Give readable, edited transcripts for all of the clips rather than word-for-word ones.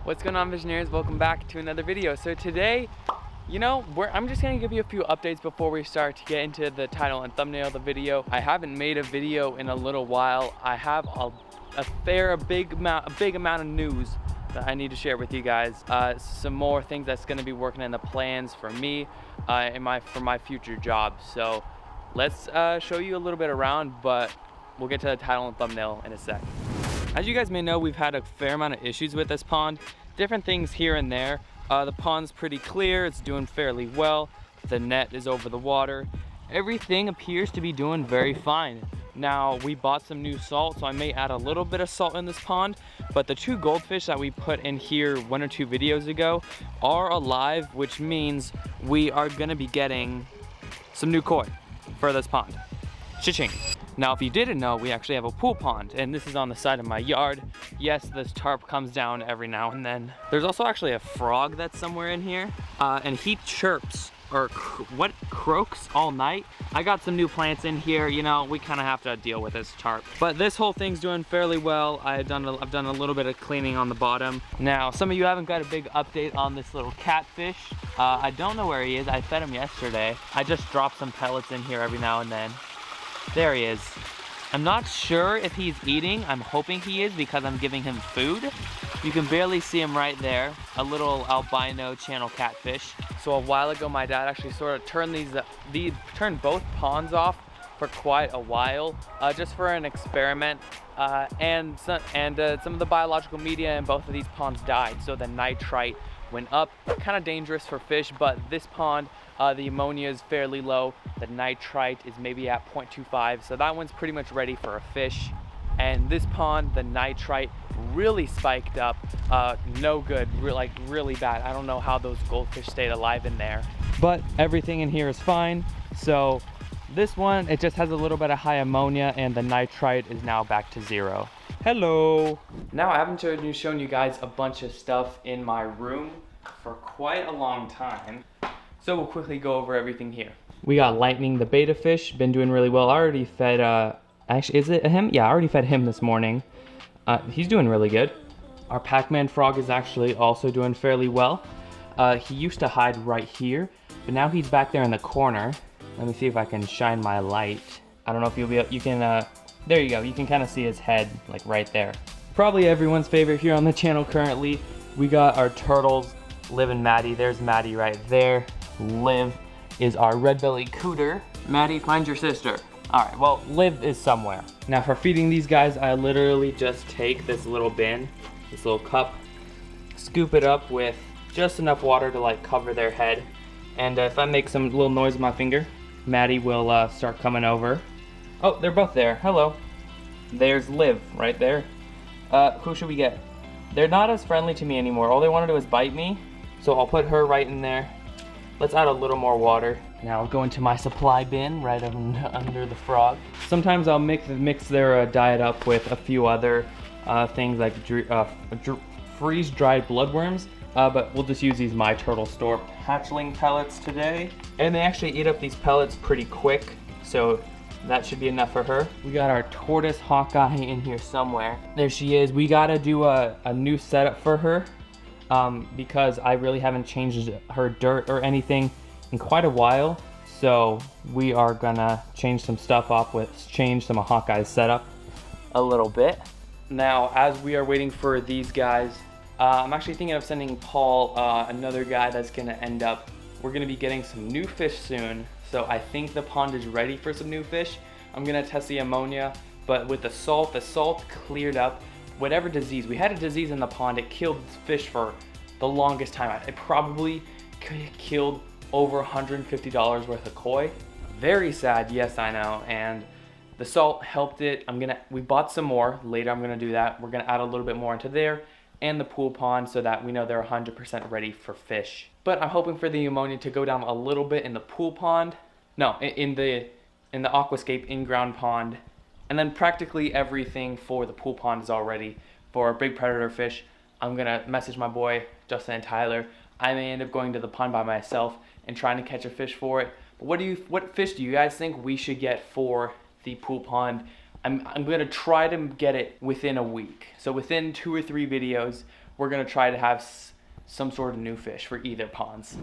What's going on, Visionaries? Welcome back to another video. So today, I'm just gonna give you a few updates before we start to get into the title and thumbnail of the video. I haven't made a video in a little while. I have a big amount of news that I need to share with you guys. Some more things that's gonna be working in the plans for me for my future job. So let's show you a little bit around, but we'll get to the title and thumbnail in a sec. As you guys may know, we've had a fair amount of issues with this pond. Different things here and there. The pond's pretty clear, it's doing fairly well. The net is over the water. Everything appears to be doing very fine. Now, we bought some new salt, so I may add a little bit of salt in this pond, but the 2 goldfish that we put in here 1 or 2 videos ago are alive, which means we are gonna be getting some new koi for this pond. Cha-ching. Now, if you didn't know, we actually have a pool pond, and this is on the side of my yard. Yes, this tarp comes down every now and then. There's also actually a frog that's somewhere in here, and he chirps, or croaks all night. I got some new plants in here, we kind of have to deal with this tarp. But this whole thing's doing fairly well. I've done a little bit of cleaning on the bottom. Now, some of you haven't got a big update on this little catfish. I don't know where he is. I fed him yesterday. I just dropped some pellets in here every now and then. There he is. I'm not sure if he's eating. I'm hoping he is because I'm giving him food. You can barely see him right there. A little albino channel catfish. So a while ago, my dad actually sort of turned both ponds off for quite a while, just for an experiment. And some of the biological media in both of these ponds died. So the nitrite went up. Kind of dangerous for fish, but this pond, the ammonia is fairly low. The nitrite is maybe at 0.25, so that one's pretty much ready for a fish. And this pond, the nitrite really spiked up. No good, really bad. I don't know how those goldfish stayed alive in there. But everything in here is fine. So this one, it just has a little bit of high ammonia, and the nitrite is now back to 0. Hello. Now, I haven't shown you guys a bunch of stuff in my room for quite a long time. So we'll quickly go over everything here. We got Lightning, the beta fish, been doing really well. I already fed, actually, is it him? Yeah, I already fed him this morning. He's doing really good. Our Pac-Man frog is actually also doing fairly well. He used to hide right here, but now he's back there in the corner. Let me see if I can shine my light. I don't know if you can, there you go. You can kind of see his head, like right there. Probably everyone's favorite here on the channel currently. We got our turtles, Liv and Maddie. There's Maddie right there. Liv is our red-bellied cooter. Maddie, find your sister. All right, well, Liv is somewhere. Now, for feeding these guys, I literally just take this little bin, this little cup, scoop it up with just enough water to like cover their head. And if I make some little noise with my finger, Maddie will start coming over. Oh, they're both there. Hello. There's Liv right there. Who should we get? They're not as friendly to me anymore. All they want to do is bite me. So I'll put her right in there. Let's add a little more water. Now I'll go into my supply bin right under the frog. Sometimes I'll mix their diet up with a few other things like freeze-dried bloodworms. But we'll just use these My Turtle Store hatchling pellets today. And they actually eat up these pellets pretty quick. So that should be enough for her. We got our tortoise Hawkeye in here somewhere. There she is. We gotta do a new setup for her. Because I really haven't changed her dirt or anything in quite a while. So we are gonna change some stuff up change some of Hawkeye's setup a little bit. Now, as we are waiting for these guys, I'm actually thinking of sending Paul, another guy that's gonna we're gonna be getting some new fish soon. So I think the pond is ready for some new fish. I'm gonna test the ammonia, but with the salt cleared up whatever disease. We had a disease in the pond. It killed fish for the longest time. It probably killed over $150 worth of koi. Very sad, yes, I know. And the salt helped it. We bought some more. Later I'm gonna do that. We're gonna add a little bit more into there and the pool pond so that we know they're 100% ready for fish. But I'm hoping for the ammonia to go down a little bit in the pool pond. No, in the aquascape in-ground pond. And then practically everything for the pool pond is all ready for big predator fish. I'm gonna message my boy, Justin and Tyler. I may end up going to the pond by myself and trying to catch a fish for it. But what fish do you guys think we should get for the pool pond? I'm gonna try to get it within a week. So within 2 or 3 videos, we're gonna try to have some sort of new fish for either ponds.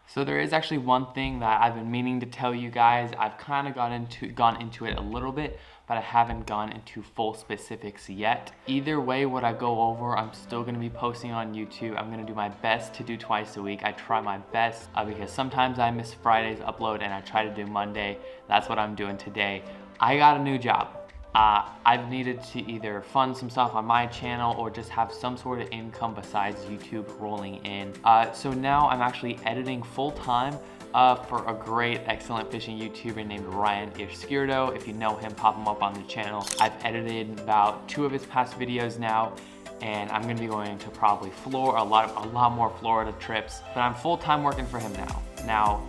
So there is actually one thing that I've been meaning to tell you guys. I've kind of gone into it a little bit, but I haven't gone into full specifics yet. Either way, what I go over, I'm still gonna be posting on YouTube. I'm gonna do my best to do twice a week. I try my best because sometimes I miss Friday's upload and I try to do Monday. That's what I'm doing today. I got a new job. I've needed to either fund some stuff on my channel or just have some sort of income besides YouTube rolling in. So now I'm actually editing full time for a great, excellent fishing YouTuber named Ryan Aacclimation. If you know him, pop him up on the channel. I've edited about 2 of his past videos now, and I'm gonna be going to probably a lot more Florida trips, but I'm full time working for him now. Now,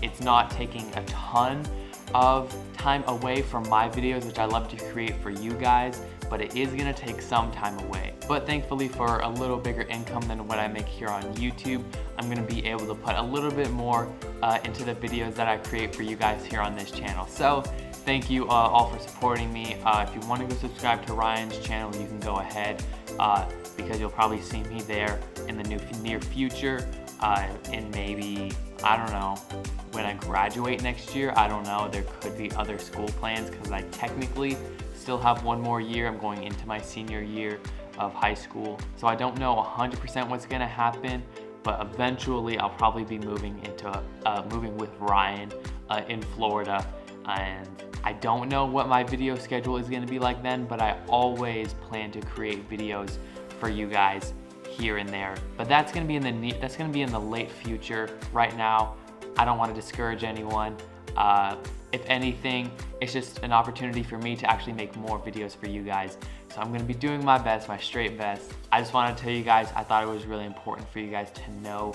it's not taking a ton of time away from my videos, which I love to create for you guys, but it is gonna take some time away. But thankfully, for a little bigger income than what I make here on YouTube, I'm gonna be able to put a little bit more into the videos that I create for you guys here on this channel. So thank you all for supporting me. If you want to go subscribe to Ryan's channel, you can go ahead because you'll probably see me there in the near future. In maybe, I don't know, when I graduate next year. I don't know, there could be other school plans because I technically still have 1 more year. I'm going into my senior year of high school. So I don't know 100% what's gonna happen, but eventually I'll probably be moving with Ryan in Florida. And I don't know what my video schedule is gonna be like then, but I always plan to create videos for you guys here and there. But that's gonna be in the late future. Right now, I don't want to discourage anyone. If anything, it's just an opportunity for me to actually make more videos for you guys. So I'm gonna be doing my best, my straight best. I just wanted to tell you guys, I thought it was really important for you guys to know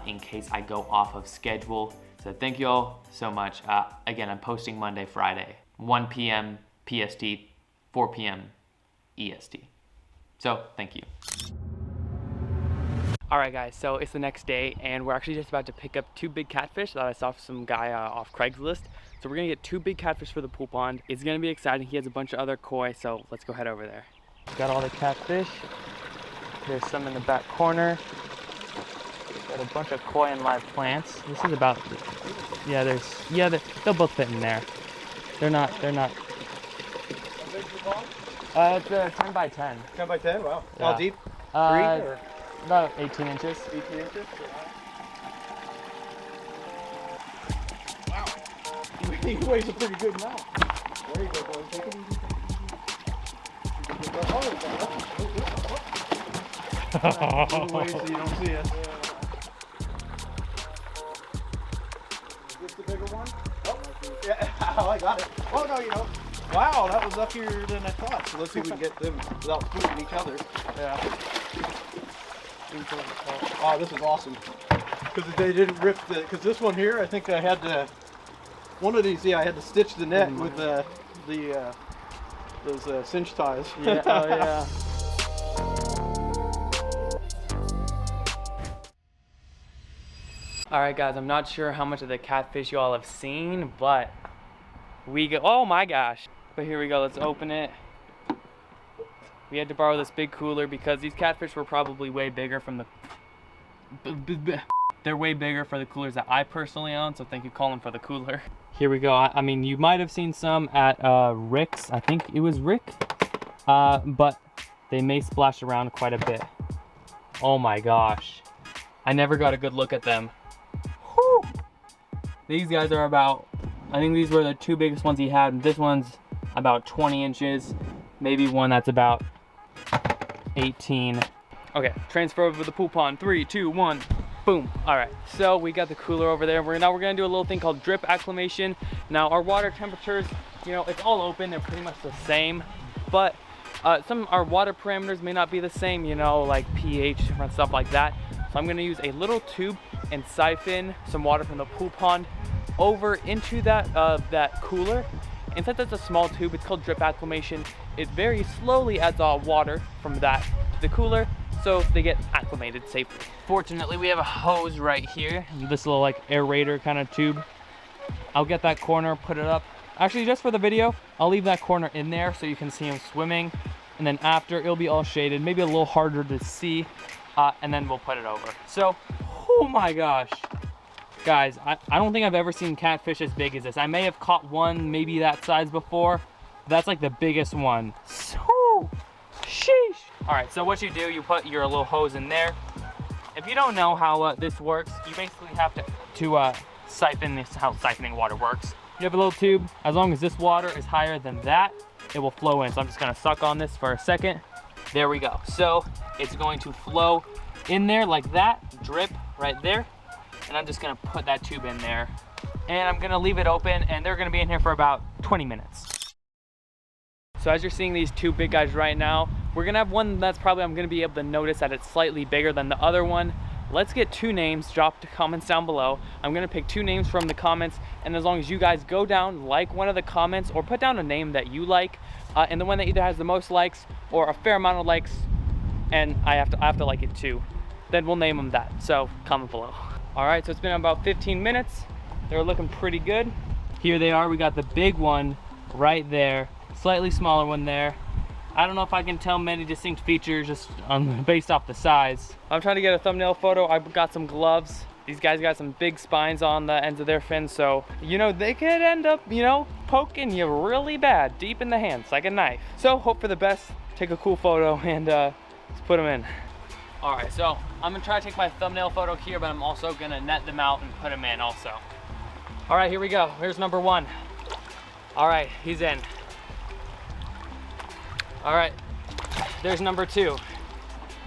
in case I go off of schedule. So thank you all so much. Again, I'm posting Monday, Friday, 1 p.m. PST, 4 p.m. EST. So thank you. All right guys, so it's the next day and we're actually just about to pick up 2 big catfish that I saw from some guy off Craigslist. So we're gonna get 2 big catfish for the pool pond. It's gonna be exciting. He has a bunch of other koi, so let's go head over there. Got all the catfish. There's some in the back corner. Got a bunch of koi and live plants. This is about, they'll both fit in there. They're not. It's a 10 by 10. 10 by 10, wow. Yeah. How deep? 3 or? About 18 inches. 18 inches? Wow. He weighs a pretty good amount. There you go, boys. Take it easy. Move away so you don't see it. Is this the bigger one? Oh, yeah. Oh, I got it. Oh, no, you don't. Wow, that was up here than I thought. So let's see if we can get them without spoofing each other. Yeah. Oh, this is awesome. Because they didn't rip the, because this one here, I think I had to, one of these, I had to stitch the net with those cinch ties. Yeah, oh yeah. All right guys, I'm not sure how much of the catfish you all have seen, but we go, oh my gosh. But here we go, let's open it. We had to borrow this big cooler because these catfish were probably way bigger from the... They're way bigger for the coolers that I personally own, so thank you, Colin, for the cooler. Here we go. I mean, you might have seen some at Rick's. I think it was Rick. But they may splash around quite a bit. Oh my gosh. I never got a good look at them. Whew. These guys are about... I think these were the 2 biggest ones he had. This one's about 20 inches. Maybe one that's about 18. Okay, transfer over to the pool pond. 3, 2, 1, boom. All right, so we got the cooler over there. Now we're gonna do a little thing called drip acclimation. Now our water temperatures, you know, it's all open. They're pretty much the same, but some our water parameters may not be the same, you know, like pH, different stuff like that. So I'm gonna use a little tube and siphon some water from the pool pond over into that cooler. And since it's a small tube, it's called drip acclimation. It very slowly adds water from that to the cooler, so they get acclimated safely. Fortunately, we have a hose right here, this little like aerator kind of tube. I'll get that corner, put it up. Actually, just for the video, I'll leave that corner in there so you can see him swimming. and then after it'll be all shaded, maybe a little harder to see, and then we'll put it over. So, oh my gosh. Guys, I don't think I've ever seen catfish as big as this. I may have caught one maybe that size before. That's like the biggest one. So, sheesh. All right, so what you do, you put your little hose in there. If you don't know how this works, you basically have to siphon. This is how siphoning water works. You have a little tube. As long as this water is higher than that, it will flow in. So I'm just gonna suck on this for a second. There we go. So it's going to flow in there like that, drip right there. And I'm just gonna put that tube in there. And I'm gonna leave it open, and they're gonna be in here for about 20 minutes. So as you're seeing these two big guys right now, we're gonna have one that's probably, I'm gonna be able to notice that it's slightly bigger than the other one. Let's get two names, drop the comments down below. I'm gonna pick two names from the comments, and as long as you guys go down, like one of the comments, or put down a name that you like, and the one that either has the most likes or a fair amount of likes, and I have to like it too, then we'll name them that. So comment below. All right, so it's been about 15 minutes. They're looking pretty good. Here they are. We got the big one right there, slightly smaller one there. I don't know if I can tell many distinct features just based off the size. I'm trying to get a thumbnail photo. I've got some gloves. These guys got some big spines on the ends of their fins, so, you know, they could end up, you know, poking you really bad, deep in the hands, like a knife. So, hope for the best, take a cool photo, and let's put them in. All right, so I'm gonna try to take my thumbnail photo here, but I'm also gonna net them out and put them in also. All right, here we go. Here's number one. All right, he's in. All right, there's number two.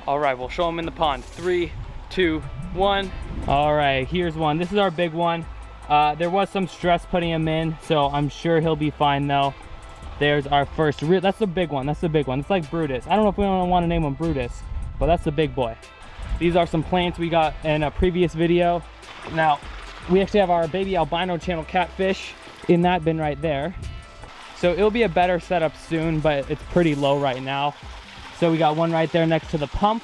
All right, we'll show him in the pond. 3, 2, 1. All right, here's one. This is our big one. There was some stress putting him in, so I'm sure he'll be fine though. There's our first real, that's the big one. That's the big one. It's like Brutus. I don't know if we don't want to name him Brutus, but that's the big boy. These are some plants we got in a previous video. Now, we actually have our baby albino channel catfish in that bin right there. So it'll be a better setup soon, but it's pretty low right now. So we got one right there next to the pump.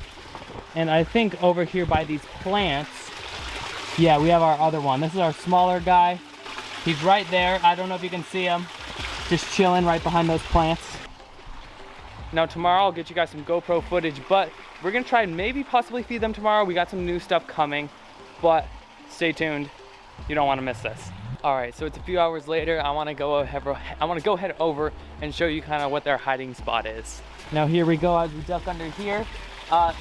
And I think over here by these plants, yeah, we have our other one. This is our smaller guy. He's right there. I don't know if you can see him. Just chilling right behind those plants. Now tomorrow I'll get you guys some GoPro footage, but we're gonna try and maybe possibly feed them tomorrow. We got some new stuff coming, but stay tuned. You don't wanna miss this. All right, so it's a few hours later. I wanna go head over and show you kind of what their hiding spot is. Now here we go as we duck under here.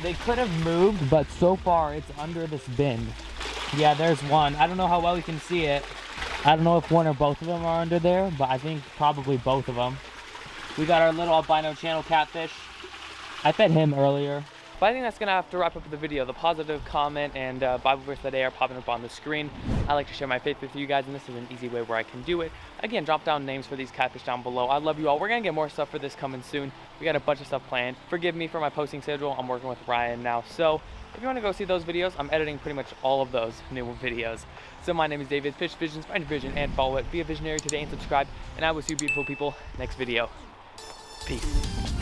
They could have moved, but so far it's under this bin. Yeah, there's one. I don't know how well you can see it. I don't know if one or both of them are under there, but I think probably both of them. We got our little albino channel catfish. I fed him earlier. But I think that's gonna have to wrap up the video. The positive comment and Bible verse of the day are popping up on the screen. I like to share my faith with you guys, and this is an easy way where I can do it. Again, drop down names for these catfish down below. I love you all. We're gonna get more stuff for this coming soon. We got a bunch of stuff planned. Forgive me for my posting schedule. I'm working with Ryan now. So if you wanna go see those videos, I'm editing pretty much all of those new videos. So my name is David, Fishvisions, find your vision and follow it. Be a visionary today and subscribe. And I will see you beautiful people next video. Peace.